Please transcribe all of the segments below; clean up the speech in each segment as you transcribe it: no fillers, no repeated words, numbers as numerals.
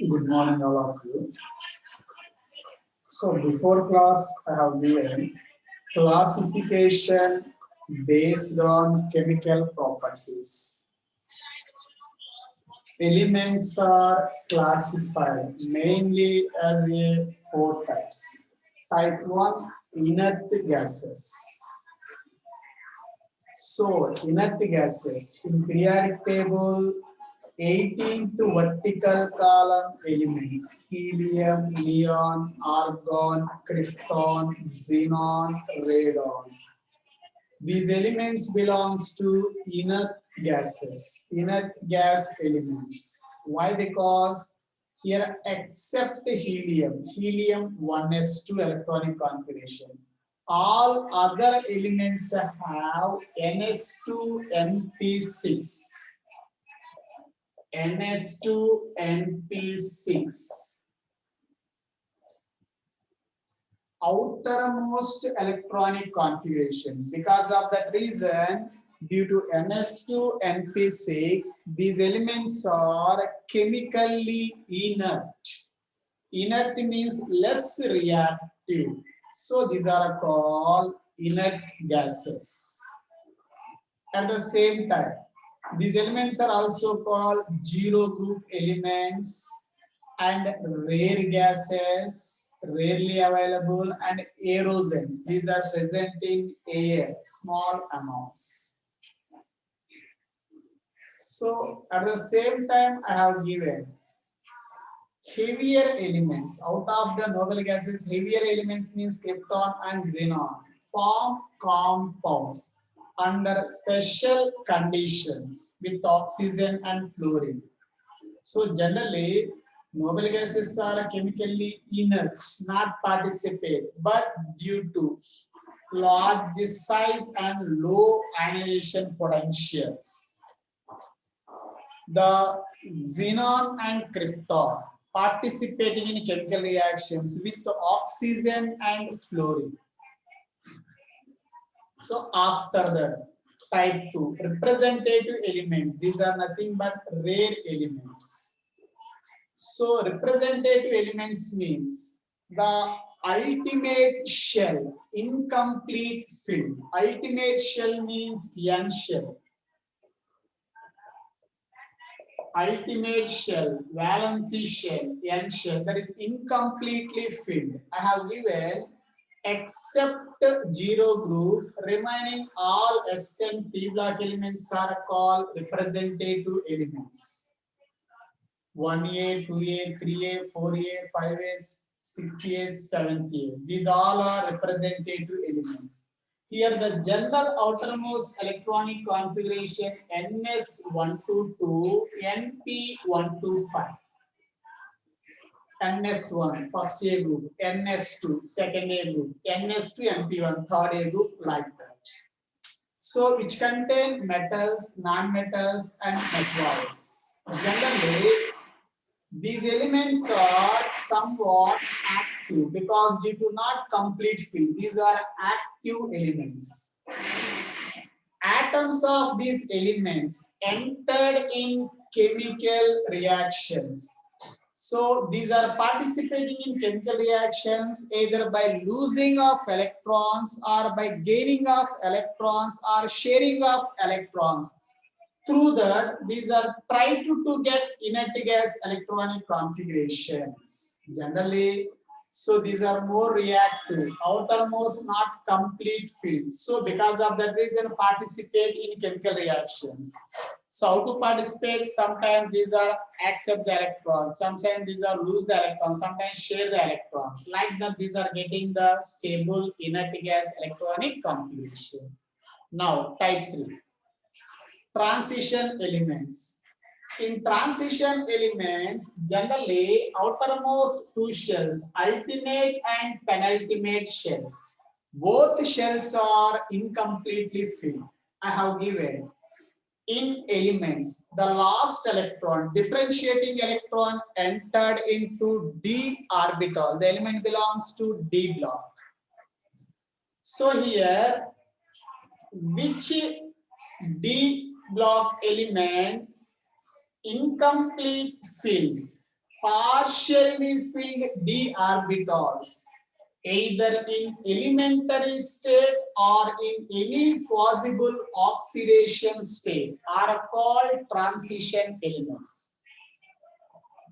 Good morning, all of you. So before class, I have given classification based on chemical properties. Elements are classified mainly as a four types. Type 1, inert gases. So inert gases in periodic table 18th vertical column elements: helium, neon, argon, krypton, xenon, radon. These elements belongs to inert gases, inert gas elements. Why? Because here except helium 1s2 electronic configuration. All other elements have ns2np6. ns2np6. Outermost electronic configuration. Because of that reason, due to ns2np6, these elements are chemically inert. Inert means less reactive. So these are called inert gases. At the same time, these elements are also called zero group elements and rare gases, rarely available, and aerosols. These are present in air, small amounts. So at the same time, I have given heavier elements. Out of the noble gases, heavier elements means krypton and xenon form compounds under special conditions with oxygen and fluorine. So generally, noble gases are chemically inert, not participate, but due to large size and low ionization potentials. The xenon and krypton participating in chemical reactions with oxygen and fluorine. So after that, type 2, representative elements. These are nothing but rare elements. So representative elements means the ultimate shell, incomplete filled. Ultimate shell means N shell. Ultimate shell, valency shell, N shell, that is incompletely filled. I have given except zero group, remaining all S and P block elements are called representative elements. 1A, 2A, 3A, 4A, 5A, 6A, 7A. These all are representative elements. Here the general outermost electronic configuration NS122, NP125. NS1, first A group, NS2, second A group, NS2, NP1, third A group, like that. So which contain metals, non-metals, and metalloids. Generally, these elements are somewhat active because due to not complete field, these are active elements. Atoms of these elements entered in chemical reactions. So these are participating in chemical reactions either by losing of electrons or by gaining of electrons or sharing of electrons. Through that, these are trying to get inert gas electronic configurations. Generally, so these are more reactive, outermost not complete fields. So because of that reason, participate in chemical reactions. So how to participate? Sometimes these are accept the electrons, sometimes these are lose the electrons, sometimes share the electrons. Like that, these are getting the stable inert gas electronic configuration. Now, type 3. Transition elements. In transition elements, generally outermost two shells, ultimate and penultimate shells. Both shells are incompletely filled. I have given in elements the last electron, differentiating electron entered into d orbital. The element belongs to d block. So here, which d block element incomplete filled, partially filled d orbitals, either in elementary state or in any possible oxidation state, are called transition elements.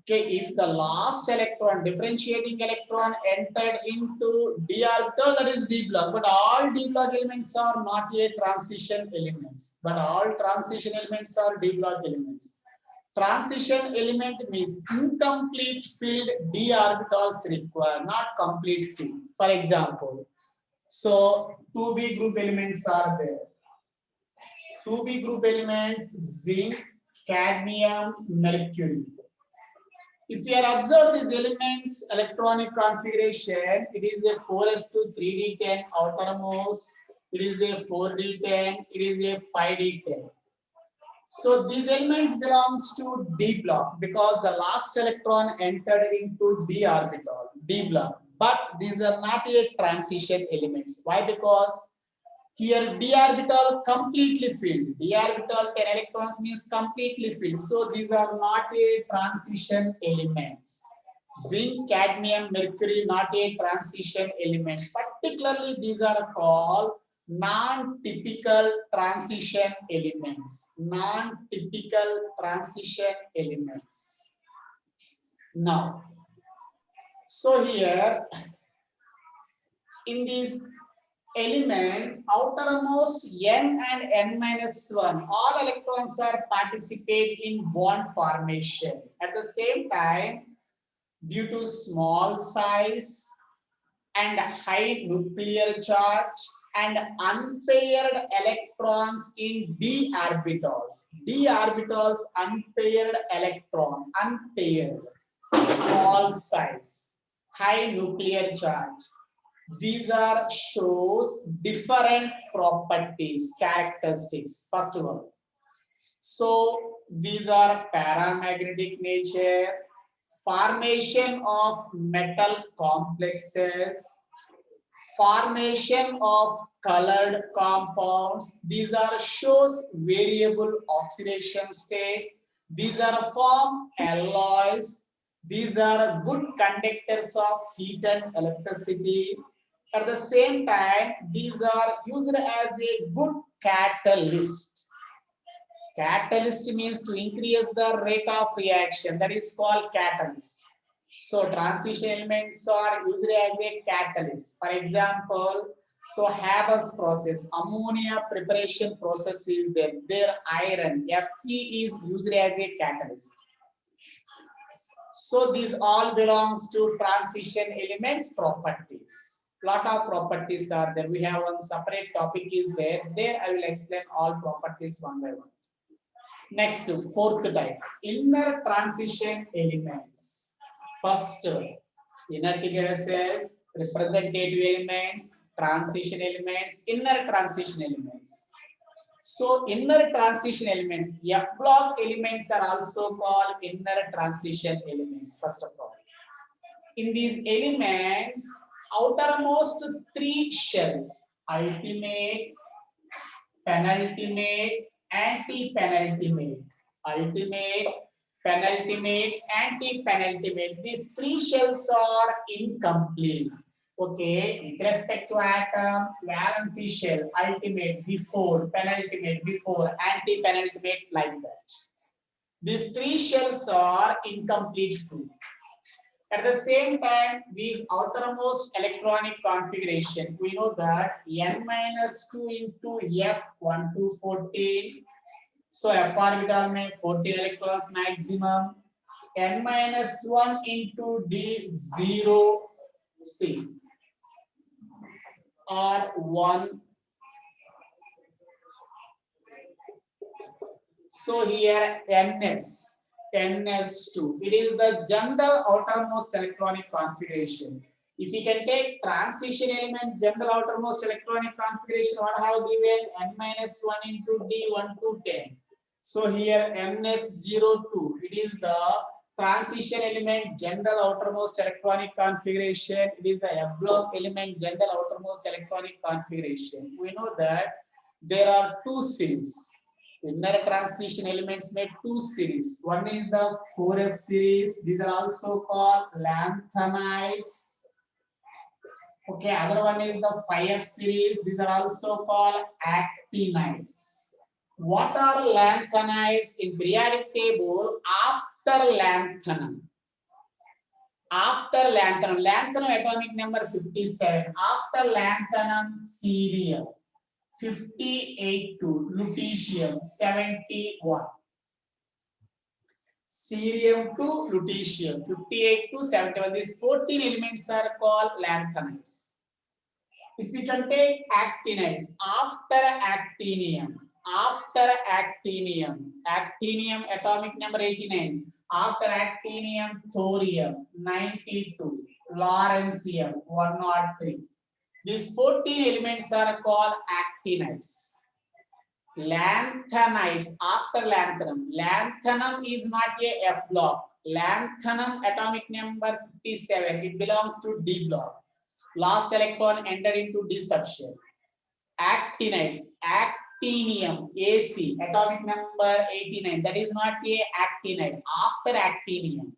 Okay, if the last electron, differentiating electron, entered into d orbital, that is d block. But all d block elements are not yet transition elements. But all transition elements are d block elements. Transition element means incomplete filled d orbitals required, not complete filled. For example, so 2b group elements are there. 2b group elements: zinc, cadmium, mercury. If you have observed these elements electronic configuration, it is a 4s2 3d10 outermost, it is a 4d10, it is a 5d10. So these elements belongs to d block because the last electron entered into d orbital, d block. But these are not yet transition elements. Why? Because here d orbital completely filled. D orbital 10 electrons means completely filled. So these are not a transition elements. Zinc, cadmium, mercury, not a transition element. Particularly these are called non-typical transition elements. Non-typical transition elements. Now, so here in these elements, outermost n and n minus 1, all electrons are participate in bond formation. At the same time, due to small size and high nuclear charge and unpaired electrons in d orbitals. D orbitals, unpaired electron, unpaired, small size, high nuclear charge. These are shows different properties, characteristics. First of all, so these are paramagnetic nature, formation of metal complexes, formation of colored compounds. These are shows variable oxidation states. These are form alloys. These are good conductors of heat and electricity. At the same time, these are used as a good catalyst. Catalyst means to increase the rate of reaction. That is called catalyst. So transition elements are used as a catalyst. For example, so Haber's process, ammonia preparation process is there. Their iron, Fe, is used as a catalyst. So these all belongs to transition elements properties. Lot of properties are there. We have one separate topic is there. There I will explain all properties one by one. Next, fourth type, inner transition elements. First, inert gases, representative elements, transition elements, inner transition elements. So inner transition elements, F block elements are also called inner transition elements. First of all, in these elements, outermost 3 shells, ultimate, penultimate, anti-penultimate. Ultimate, penultimate, anti-penultimate. These 3 shells are incomplete. Okay, with respect to atom, valency shell, ultimate before, penultimate before, anti-penultimate, like that. These 3 shells are incomplete full. At the same time, these outermost electronic configuration, we know that n-2 into F1 to 14. So F orbital में 14 electrons maximum. n-1 into D0 C or 1. So here ns2. It is the general outermost electronic configuration. If you can take transition element general outermost electronic configuration, what have given n-1 into D1 to 10. So here ns02. It is the transition element general outermost electronic configuration. It is the F block element general outermost electronic configuration. We know that there are 2 scenes. Inner transition elements made two series. One is the 4F series. These are also called lanthanides. Okay, other one is the 5F series. These are also called actinides. What are lanthanides in periodic table after lanthanum? After lanthanum, lanthanum atomic number 57. After lanthanum, cerium 58 to lutetium 71. Cerium to lutetium 58 to 71. These 14 elements are called lanthanides. If we can take actinides after actinium, actinium atomic number 89. After actinium, thorium 92, lawrencium 103. These 14 elements are called actinides. Lanthanides after lanthanum. Lanthanum is not a F block. Lanthanum atomic number 57. It belongs to D block. Last electron entered into D subshell. Actinides, actinium, AC, atomic number 89. That is not a actinide. After actinium.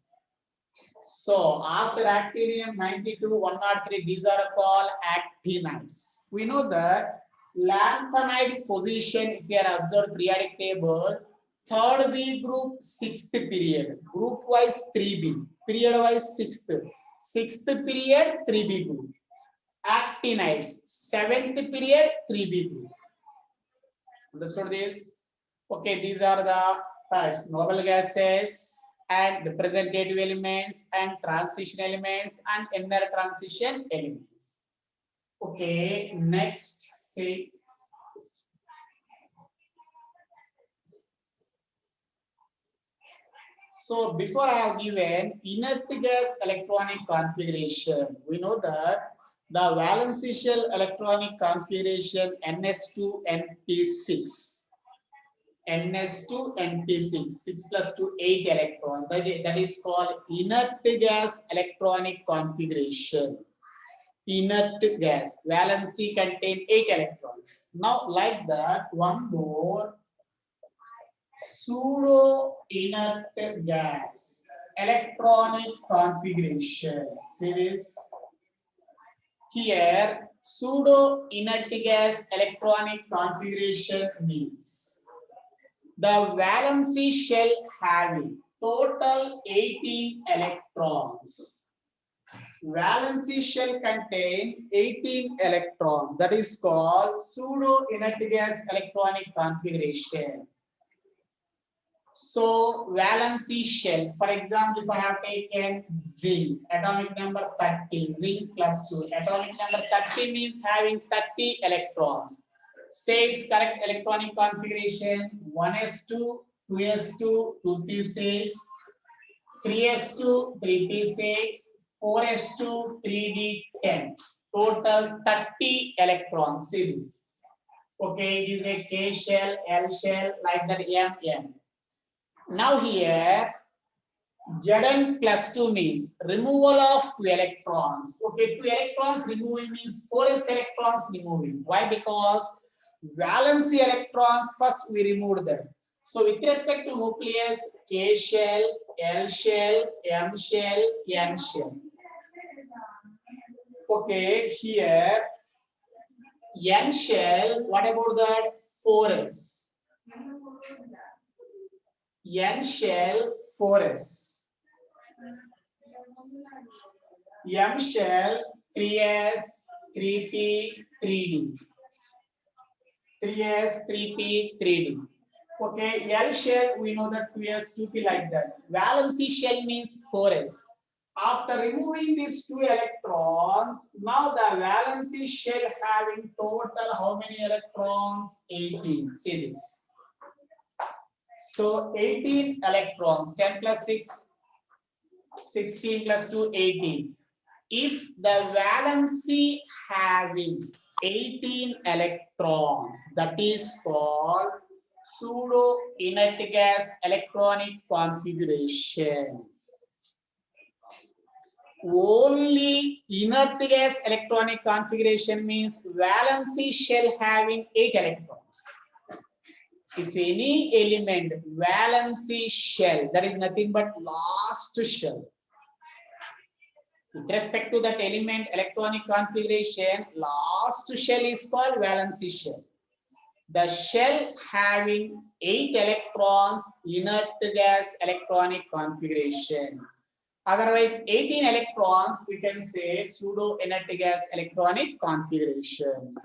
So after actinium 92, 103, these are called actinides. We know that lanthanides position, if you are observed periodic table, third B group, sixth period, group wise 3B, period wise sixth period 3B group. Actinides, seventh period 3B group. Understood this? Okay, these are the types: noble gases and representative elements and transition elements and inner transition elements. Okay, next, see. So before I have given inert gas electronic configuration, we know that the valency shell electronic configuration NS2NP6. NS2NP6, 6 plus 2, 8 electrons. That is called inert gas electronic configuration. Inert gas, valency contain 8 electrons. Now, like that, one more pseudo inert gas electronic configuration. See this? Here, pseudo inert gas electronic configuration means the valency shell having total 18 electrons. Valency shell contain 18 electrons. That is called pseudo inert gas electronic configuration. So valency shell, for example, if I have taken zinc, atomic number 30, zinc plus 2, atomic number 30 means having 30 electrons. Say its correct electronic configuration: 1s2, 2s2, 2p6, 3s2, 3p6, 4s2, 3d10. Total 30 electrons. See this. Okay, it is a K shell, L shell, like that, M. Now here, Zn plus 2 means removal of 2 electrons. Okay, 2 electrons removing means 4s electrons removing. Why? Because valency electrons, first we removed them. So with respect to nucleus, K shell, L shell, M shell, N shell. Okay, here N shell, what about that? 4s. N shell 4s. M shell 3s, 3p, 3d. 3s, 3p, 3d. Okay, L shell, we know that 2s, 2p, like that. Valency shell means 4s. After removing these 2 electrons, now the valency shell having total how many electrons? 18. See this. So 18 electrons, 10 plus 6, 16 plus 2, 18. If the valency having 18 electrons, that is called pseudo inert gas electronic configuration. Only inert gas electronic configuration means valency shell having 8 electrons. if any element valency shell, that is nothing but last shell. With respect to that element electronic configuration, last shell is called valency shell. The shell having 8 electrons, inert gas electronic configuration. Otherwise, 18 electrons, we can say pseudo inert gas electronic configuration.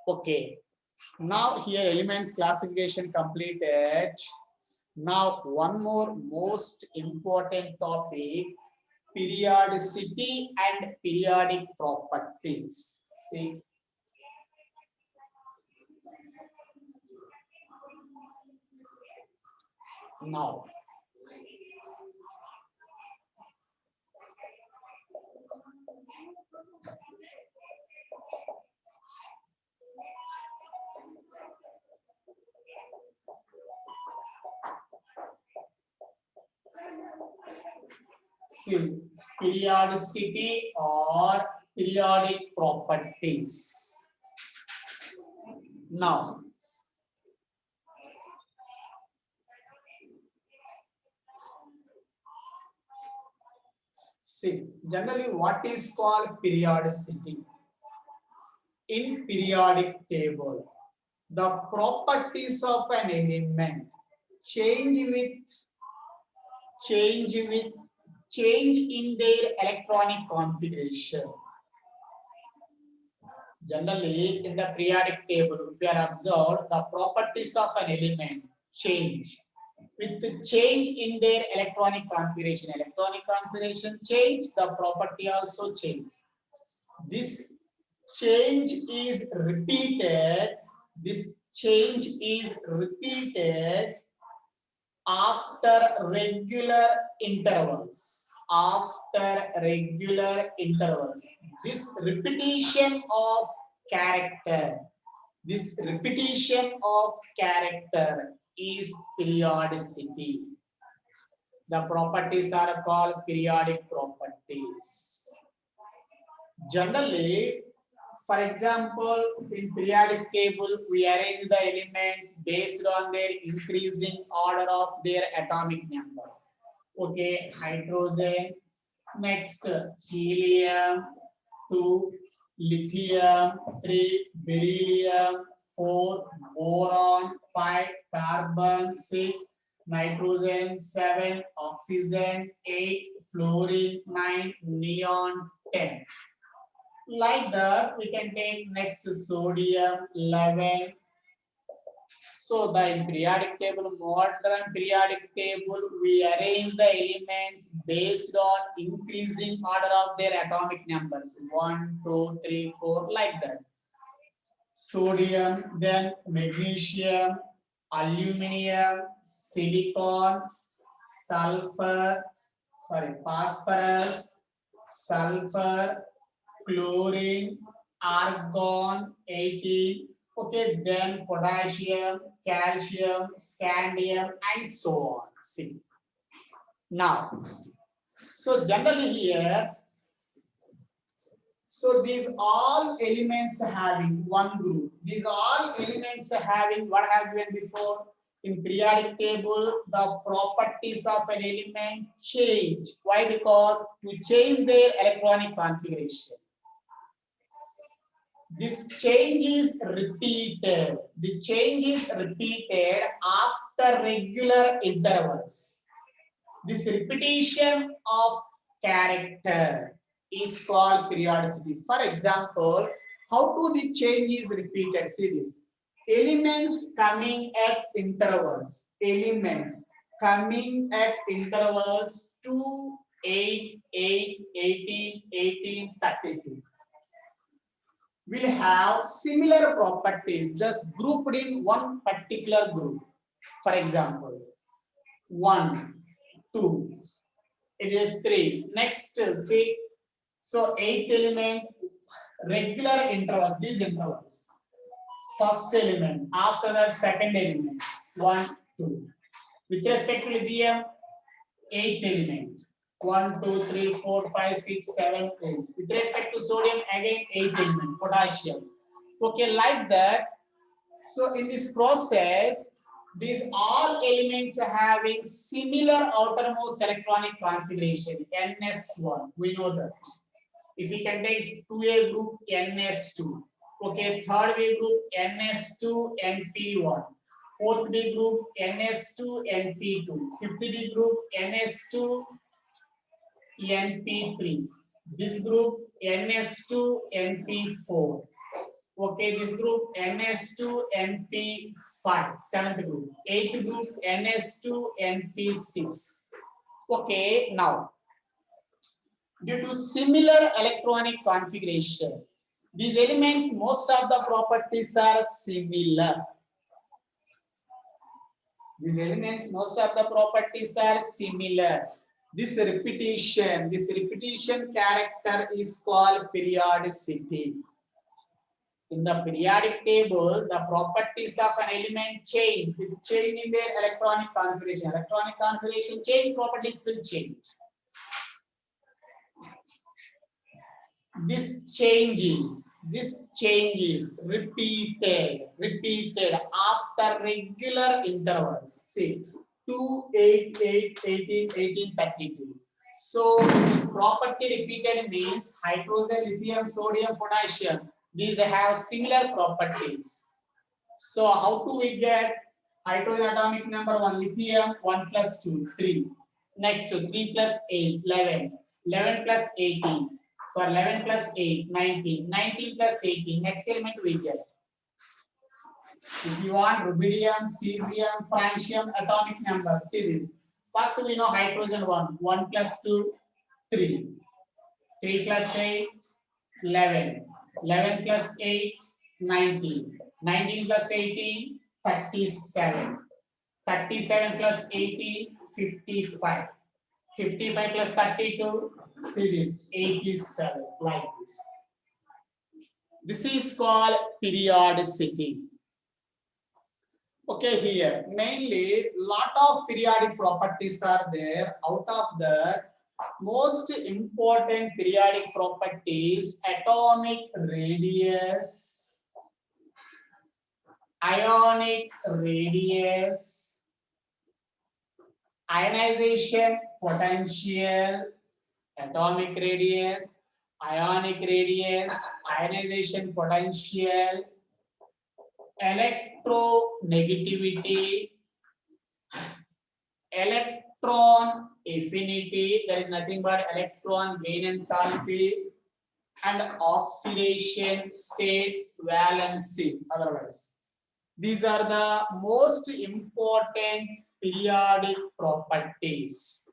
Okay. Now here elements classification completed. Now one more most important topic, periodicity and periodic properties. See. Now. See, periodicity or periodic properties. Now, see, generally what is called periodicity? In periodic table, the properties of an element change in their electronic configuration. Generally, in the periodic table, if you are observed, the properties of an element change with the change in their electronic configuration. Electronic configuration change, the property also change. This change is repeated. This change is repeated after regular intervals. After regular intervals. This repetition of character. This repetition of character is periodicity. The properties are called periodic properties. Generally, for example, in periodic table, we arrange the elements based on their increasing order of their atomic numbers. Okay, hydrogen, next helium, 2, lithium, 3, beryllium, 4, boron, 5, carbon, 6, nitrogen, 7, oxygen, 8, fluorine, 9, neon, 10. Like that, we can take next sodium, 11. So the periodic table, modern periodic table, we arrange the elements based on increasing order of their atomic numbers. 1, 2, 3, 4, like that. Sodium, then magnesium, aluminium, silicon, sulfur, phosphorus, sulfur, chlorine, argon, 18. Okay, then potassium, calcium, scandium, and so on. See. Now, so generally here, so these all elements having one group. These all elements having what I have given before in periodic table, the properties of an element change. Why? Because to change their electronic configuration. This change is repeated. The change is repeated after regular intervals. This repetition of character is called periodicity. For example, how do the change is repeated? See this. Elements coming at intervals. Elements coming at intervals 2, 8, 8, 18, 18, 32. Will have similar properties, thus grouped in one particular group. For example, 1, 2, it is 3. Next, see, so 8th element, regular intervals, these intervals. First element, after that, second element, 1, 2. With respect to lithium, 8th element. 1, 2, 3, 4, 5, 6, 7, 8. With respect to sodium, again 8th element, potassium. Okay, like that. So in this process, These all elements are having similar outermost electronic configuration, NS1. We know that. If we can take 2A group, NS2. Okay, third B group, NS2, NP1. Fourth B group, NS2, NP2. Fifth B group, NS2, NP3. This group, NS2, NP4. Okay, this group NS2 NP5, seventh group, eighth group NS2 NP6. Okay, now due to similar electronic configuration, these elements, most of the properties are similar. These elements, most of the properties are similar. This repetition character is called periodicity. In the periodic table, the properties of an element change with change in their electronic configuration. Electronic configuration change, properties will change. This changes repeated after regular intervals. See, 2, 8, 8, 18, 18, 32. So this property repeated means hydrogen, lithium, sodium, potassium. These have similar properties. So how do we get hydrogen atomic number 1, lithium 1 plus 2, 3. Next to 3 plus 8, 11. 11 plus 18. So 11 plus 8, 19. 19 plus 18. Next element we get. If you want rubidium, cesium, francium atomic numbers, see this. First we know hydrogen 1. 1 plus 2, 3. 3 plus 8, 11. 11 plus 8, 19. 19 plus 18, 37. 37 plus 18, 55. 55 plus 32, see this, 87, like this. This is called periodicity. Okay, here, mainly, lot of periodic properties are there. Out of that, most important periodic properties, atomic radius, ionic radius, ionization potential, atomic radius, ionic radius, ionization potential, electronegativity, electron affinity, that is nothing but electron gain enthalpy, and oxidation states valency. Otherwise, these are the most important periodic properties.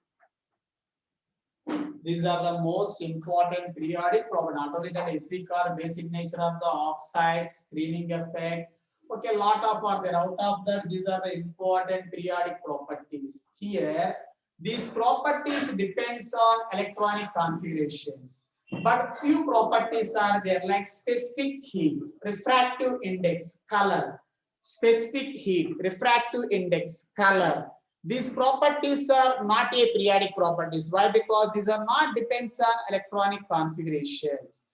These are the most important periodic properties. Not only that, acidic or basic nature of the oxides, screening effect. Okay, lot of are there. Out of that, these are the important periodic properties. Here, these properties depends on electronic configurations. But few properties are there, like specific heat, refractive index, color. Specific heat, refractive index, color. These properties are not a periodic properties. Why? Because these are not depends on electronic configurations.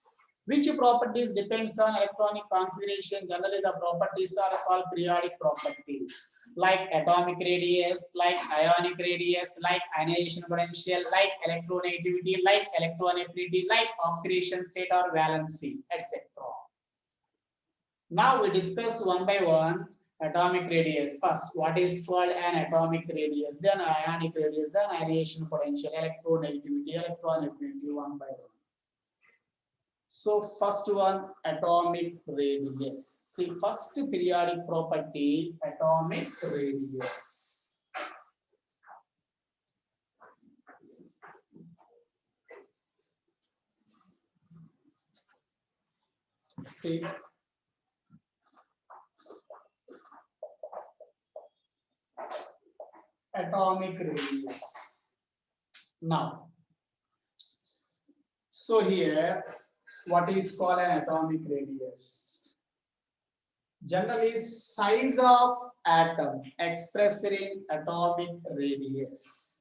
Which properties depends on electronic configuration? Generally, the properties are called periodic properties, like atomic radius, like ionic radius, like ionization potential, like electronegativity, like electron affinity, like oxidation state or valency, etc. Now we discuss one by one. Atomic radius first. What is called an atomic radius? Then ionic radius. Then ionization potential, electronegativity, electron affinity, one by one. So first one, atomic radius. See, first periodic property, atomic radius. See, atomic radius. Now, so here, what is called an atomic radius? Generally, size of atom expressed in atomic radius.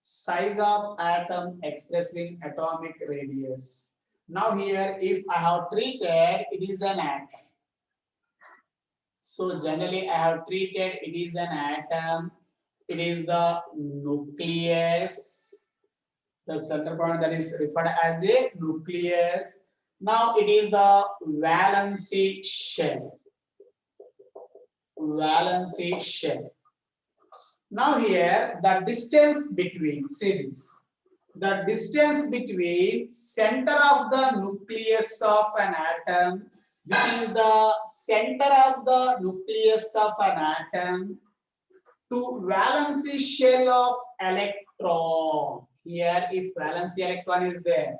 Size of atom expressed in atomic radius. Now here, if I have treated, it is an atom. So generally I have treated it is an atom, it is the nucleus, the center point that is referred as a nucleus. Now it is the valency shell. Valency shell. Now here the distance between, see this, the distance between center of the nucleus of an atom, which is the center of the nucleus of an atom, to valency shell of electron. Here if valency electron is there,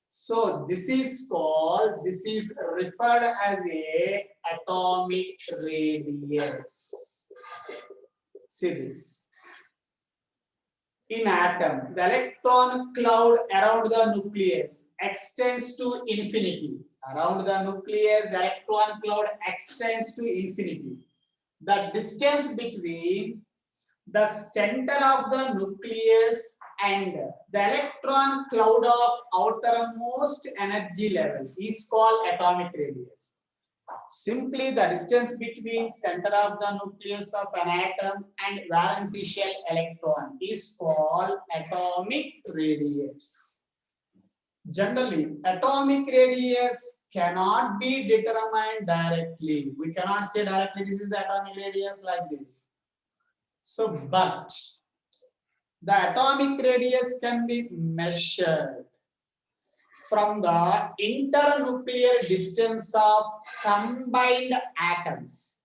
so this is called, this is referred as a atomic radius. See this. In atom, the electron cloud around the nucleus extends to infinity. Around the nucleus, the electron cloud extends to infinity. The distance between the center of the nucleus and the electron cloud of outermost energy level is called atomic radius. Simply the distance between center of the nucleus of an atom and valency shell electron is called atomic radius. Generally, atomic radius cannot be determined directly. We cannot say directly this is the atomic radius like this. So, but the atomic radius can be measured from the internuclear distance of combined atoms.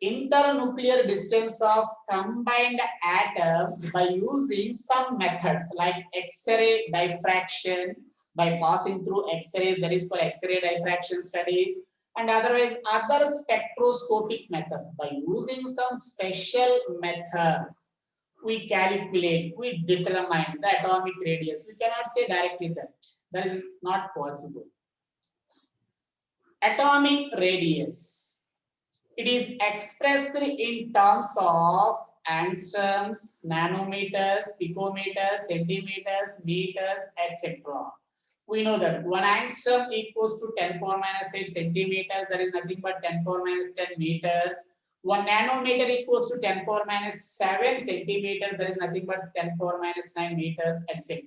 Internuclear distance of combined atoms by using some methods like X-ray diffraction, by passing through X-rays, that is called X-ray diffraction studies, and otherwise other spectroscopic methods. By using some special methods, we calculate, we determine the atomic radius. We cannot say directly that. That is not possible. Atomic radius. It is expressed in terms of angstroms, nanometers, picometers, centimeters, meters, etc. We know that 1 angstrom equals to 10 power minus 8 centimeters, that is nothing but 10 power minus 10 meters. 1 nanometer equals to 10 power minus 7 centimeters, that is nothing but 10 power minus 9 meters, etc.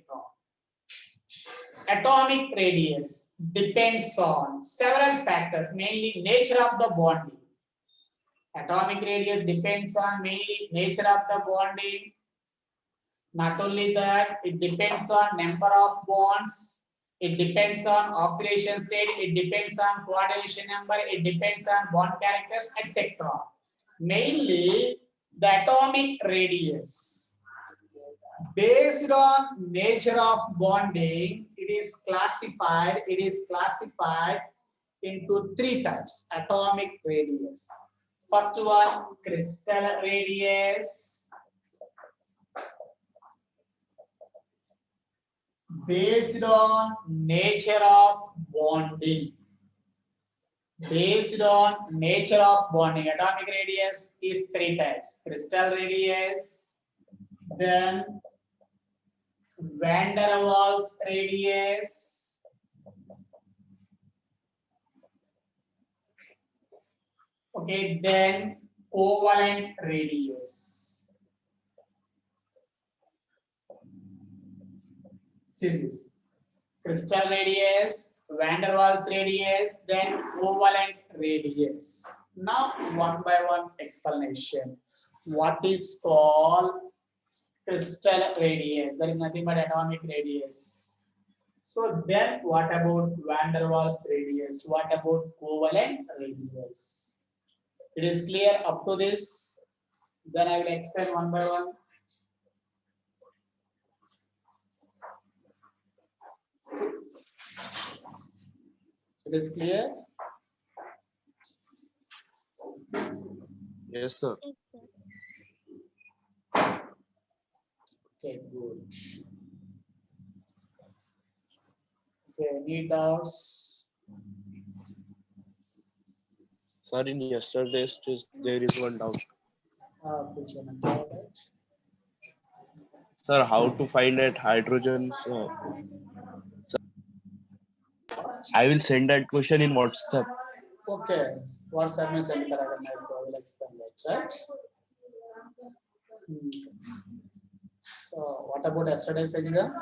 Atomic radius depends on several factors, mainly nature of the bonding. Atomic radius depends on mainly nature of the bonding. Not only that, it depends on number of bonds. It depends on oxidation state. It depends on coordination number. It depends on bond characters, etc. Mainly the atomic radius. Based on nature of bonding, it is classified into 3 types atomic radius. First one, crystal radius. Based on nature of bonding. Based on nature of bonding, atomic radius is 3 types. Crystal radius, then van der Waals radius, okay, then covalent radius. See this. Crystal radius, van der Waals radius, then covalent radius. Now, one by one explanation. What is called crystal radius? That is nothing but atomic radius. So then what about van der Waals radius? What about covalent radius? It is clear up to this. Then I will explain one by one. It is clear? Yes, sir. Okay, good. Okay, any doubts? Sir, in yesterday's test, there is one doubt. Sir, how to find that hydrogen? I will send that question in WhatsApp. Okay, what Samuel said, I will explain that, right? So, what about yesterday's exam?